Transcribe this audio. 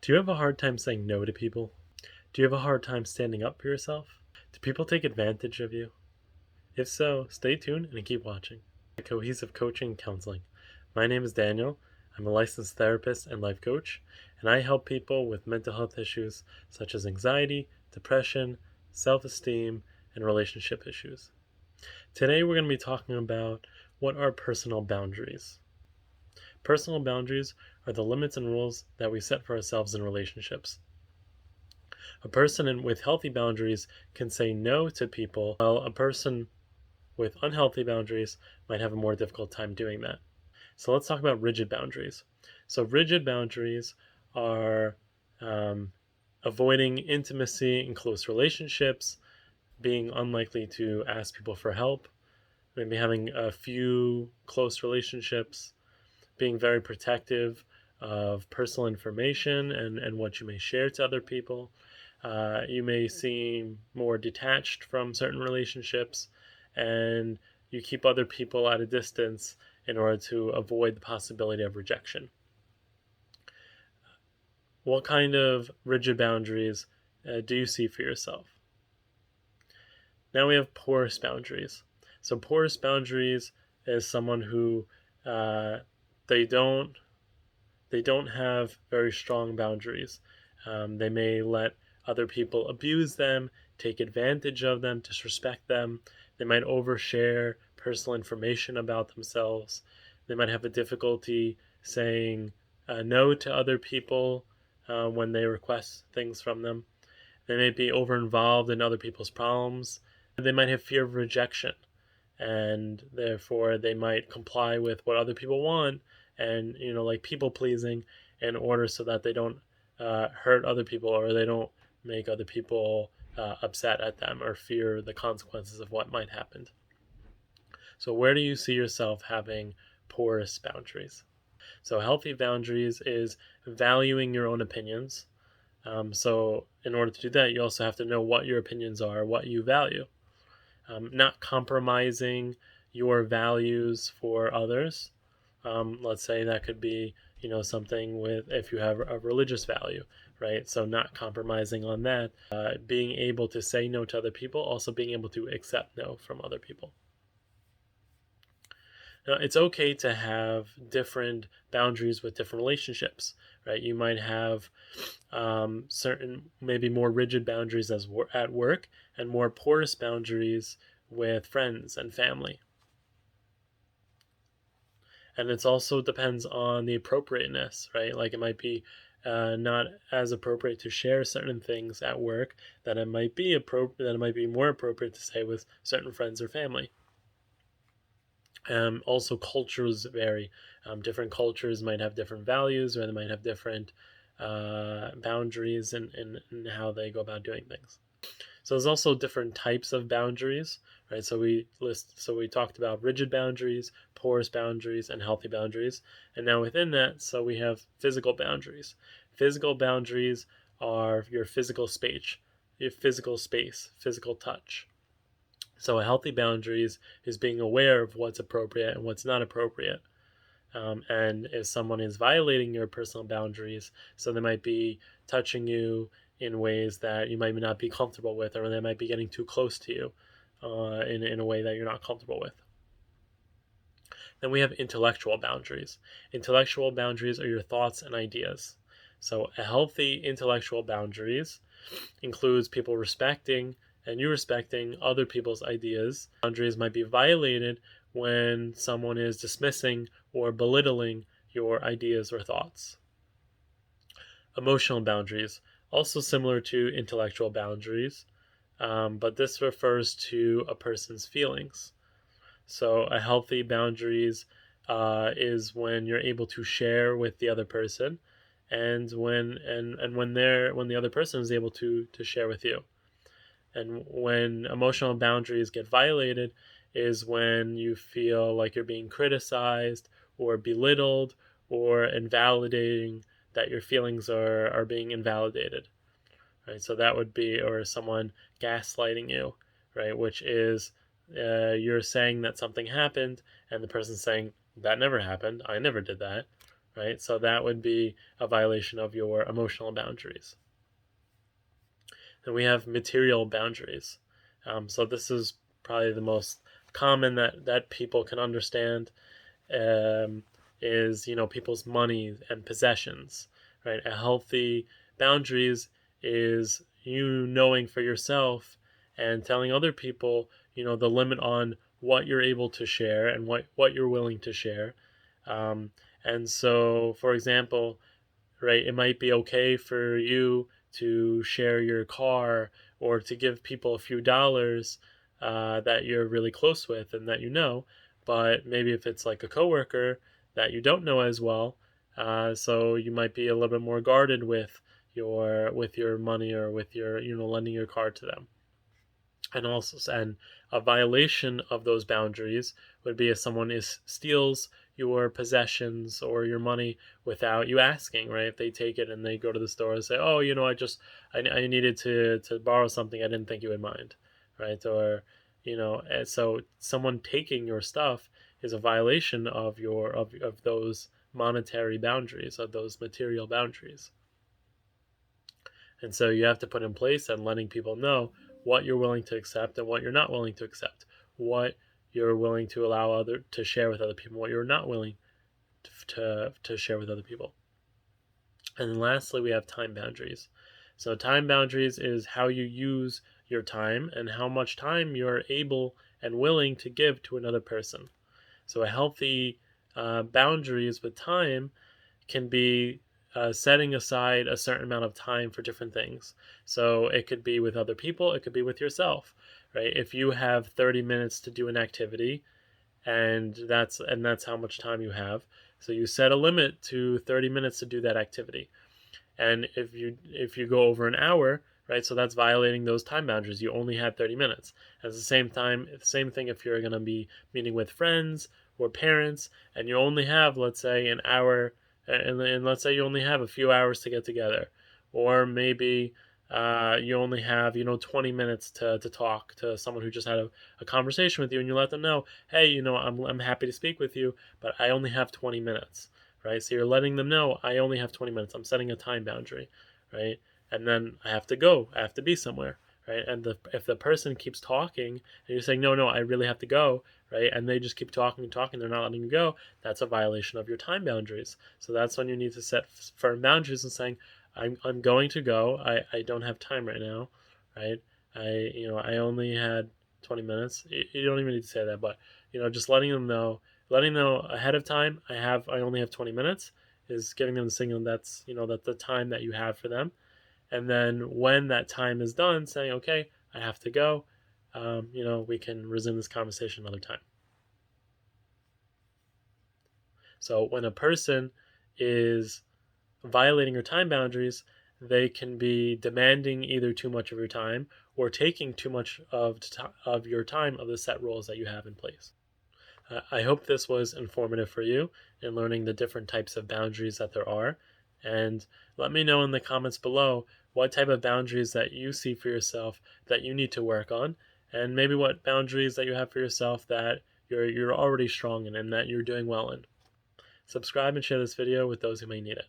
Do you have a hard time saying no to people? Do you have a hard time standing up for yourself? Do people take advantage of you? If so, stay tuned and keep watching. Cohesive Coaching and Counseling. My name is Daniel. I'm a licensed therapist and life coach, and I help people with mental health issues such as anxiety, depression, self-esteem, and relationship issues. Today we're going to be talking about what are personal boundaries. Personal boundaries are the limits and rules that we set for ourselves in relationships. A person with healthy boundaries can say no to people, while a person with unhealthy boundaries might have a more difficult time doing that. So let's talk about rigid boundaries. So rigid boundaries are avoiding intimacy in close relationships, being unlikely to ask people for help, maybe having a few close relationships, being very protective of personal information and what you may share to other people. You may seem more detached from certain relationships, and you keep other people at a distance in order to avoid the possibility of rejection. What kind of rigid boundaries do you see for yourself? Now we have porous boundaries. So porous boundaries is someone who they don't have very strong boundaries. They may let other people abuse them, take advantage of them, disrespect them. They might overshare personal information about themselves. They might have a difficulty saying no to other people when they request things from them. They may be over involved in other people's problems. They might have fear of rejection, and therefore they might comply with what other people want, and like people pleasing, in order so that they don't hurt other people, or they don't make other people upset at them or fear the consequences of what might happen. So where do you see yourself having porous boundaries? So healthy boundaries is valuing your own opinions. So in order to do that, you also have to know what your opinions are, what you value. Not compromising your values for others. Let's say that could be, something with, if you have a religious value, right? So not compromising on that. Being able to say no to other people, also being able to accept no from other people. Now, it's okay to have different boundaries with different relationships, right? You might have certain, maybe more rigid boundaries at work, and more porous boundaries with friends and family. And it also depends on the appropriateness, right? Like it might be not as appropriate to share certain things at work that it might be appropriate, that it might be more appropriate to say with certain friends or family. Also, cultures vary. Different cultures might have different values, or they might have different boundaries in how they go about doing things. So there's also different types of boundaries, right? So we talked about rigid boundaries, porous boundaries, and healthy boundaries. And now within that, so we have physical boundaries. Physical boundaries are your physical space, physical touch. So a healthy boundaries is being aware of what's appropriate and what's not appropriate. And if someone is violating your personal boundaries, so they might be touching you in ways that you might not be comfortable with, or they might be getting too close to you in a way that you're not comfortable with. Then we have intellectual boundaries. Intellectual boundaries are your thoughts and ideas. So a healthy intellectual boundaries includes people respecting and you respecting other people's ideas. Boundaries might be violated when someone is dismissing or belittling your ideas or thoughts. Emotional boundaries, also similar to intellectual boundaries, but this refers to a person's feelings. So a healthy boundaries is when you're able to share with the other person, and when the other person is able to share with you. And when emotional boundaries get violated is when you feel like you're being criticized or belittled or invalidating, that your feelings are being invalidated, right? So that would be, or someone gaslighting you, right? Which is you're saying that something happened and the person's saying, that never happened, I never did that, right? So that would be a violation of your emotional boundaries. And we have material boundaries. So this is probably the most common that people can understand, um, is people's money and possessions, right? A healthy boundaries is you knowing for yourself and telling other people the limit on what you're able to share and what you're willing to share. um, and so, for example, right, it might be okay for you to share your car or to give people a few dollars that you're really close with and that but maybe if it's like a coworker that you don't know as well, so you might be a little bit more guarded with your money or with your lending your car to them. And a violation of those boundaries would be if someone steals your possessions or your money without you asking, right? If they take it and they go to the store and say, oh, I needed to borrow something, I didn't think you would mind, right? Or and so someone taking your stuff is a violation of of those monetary boundaries, of those material boundaries. And so you have to put in place and letting people know what you're willing to accept and what you're not willing to accept, what you're willing to allow other to share with other people, what you're not willing to share with other people. And then lastly, we have time boundaries. So time boundaries is how you use your time and how much time you're able and willing to give to another person. So a healthy boundaries with time can be setting aside a certain amount of time for different things. So it could be with other people, it could be with yourself, right? If you have 30 minutes to do an activity, and that's how much time you have, so you set a limit to 30 minutes to do that activity. And if you go over an hour, right, so that's violating those time boundaries. You only had 30 minutes. At the same time, same thing if you're going to be meeting with friends or parents and you only have, let's say, an hour, and let's say you only have a few hours to get together, or maybe you only have 20 minutes to talk to someone who just had a conversation with you, and you let them know, hey, I'm happy to speak with you, but I only have 20 minutes, right? So you're letting them know, I only have 20 minutes. I'm setting a time boundary, right? And then I have to go. I have to be somewhere, right? And if the person keeps talking and you're saying, no, I really have to go, right? And they just keep talking and talking, they're not letting you go, that's a violation of your time boundaries. So that's when you need to set firm boundaries and saying, I'm going to go. I don't have time right now, right? I only had 20 minutes. You don't even need to say that, but just letting them know ahead of time, I only have 20 minutes, is giving them the signal that's the time that you have for them. And then when that time is done, saying, okay, I have to go, we can resume this conversation another time. So when a person is violating your time boundaries, they can be demanding either too much of your time or taking too much of your time of the set rules that you have in place. I hope this was informative for you in learning the different types of boundaries that there are. And let me know in the comments below what type of boundaries that you see for yourself that you need to work on, and maybe what boundaries that you have for yourself that you're already strong in and that you're doing well in. Subscribe and share this video with those who may need it.